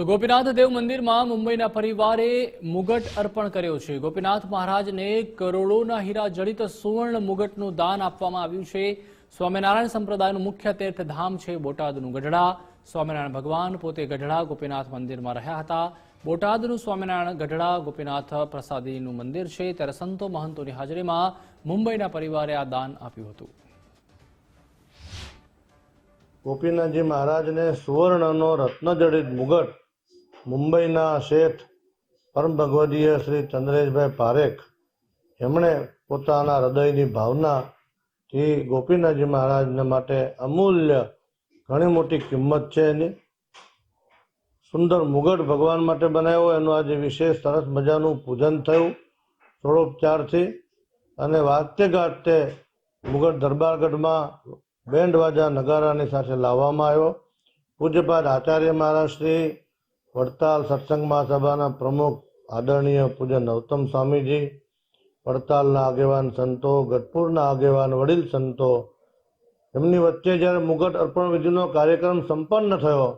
તો ગોપીનાથ દેવ મંદિરમાં મુંબઈના પરિવારે મુગટ અર્પણ કર્યો છે। ગોપીનાથ મહારાજને કરોડોના હીરા જડિત સુવર્ણ મુગટનું દાન આપવામાં આવ્યું છે। સ્વામિનારાયણ સંપ્રદાયનું મુખ્ય તીર્થધામ છે બોટાદનું ગઢડા। સ્વામિનારાયણ ભગવાન પોતે ગઢડા ગોપીનાથ મંદિરમાં રહ્યા હતા। બોટાદનું સ્વામિનારાયણ ગઢડા ગોપીનાથ પ્રસાદીનું મંદિર છે, ત્યારે સંતો મહંતોની હાજરીમાં મુંબઈના પરિવારે આ દાન આપ્યું હતું। ગોપીનાથજી મહારાજને સુવર્ણનો રત્નજડિત મુગટ મુંબઈના શેઠ પરમ ભગવદીય શ્રી ચંદ્રેશભાઈ પારેખ એમણે પોતાના હૃદયની ભાવનાથી ગોપીનાથજી મહારાજને માટે અમૂલ્ય ઘણી મોટી કિંમત છે એની સુંદર મુગટ ભગવાન માટે બનાવ્યો। એનું આજે વિશેષ સરસ મજાનું પૂજન થયું ષોડોપચારથી અને વાગતે ગાજતે મુગટ દરબારગઢમાં બેન્ડ વાજા નગારાની સાથે લાવવામાં આવ્યો। પૂજ્યપાદ આચાર્ય મહારાજ શ્રી વડતાલ સત્સંગ મહાસભાના પ્રમુખ આદરણીય પૂજ્ય નવતમ સ્વામીજી, વડતાલના આગેવાન સંતો, ગઢપુરના આગેવાન વડીલ સંતો, એમની વચ્ચે જ્યારે મુગટ અર્પણ વિધિનો કાર્યક્રમ સંપન્ન થયો,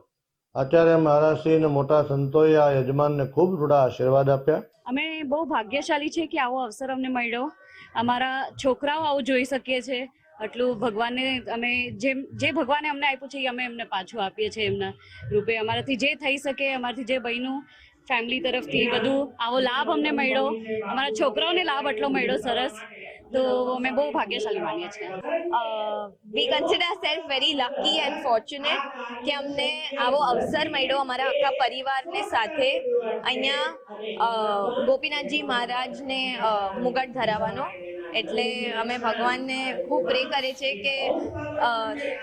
આચાર્ય મહારાજશ્રી અને મોટા સંતોએ આ યજમાનને ખૂબ થોડા આશીર્વાદ આપ્યા। અમે બહુ ભાગ્યશાળી છે કે આવો અવસર અમને મળ્યો। અમારા છોકરાઓ આવું જોઈ શકીએ છે। આટલું ભગવાનને અમે જે ભગવાને અમને આપ્યું છે એ અમે એમને પાછું આપીએ છીએ એમના રૂપે। અમારાથી જે થઈ શકે, અમારાથી જે બન્યું, ફેમિલી તરફથી બધું આવો લાભ અમને મળ્યો, અમારા છોકરાઓને લાભ આટલો મળ્યો સરસ, તો અમે બહુ ભાગ્યશાળી માનીએ છીએ। We consider self very lucky and fortunate કે અમને આવો અવસર મળ્યો અમારા આખા પરિવારને સાથે અહીંયા ગોપીનાથજી મહારાજને મુગટ ધરાવવાનો। એટલે અમે ભગવાનને ખૂબ પ્રે કરીએ છીએ કે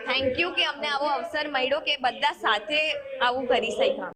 થેન્ક યુ કે અમને આવો અવસર મળ્યો કે બધા સાથે આવું કરી શક્યા।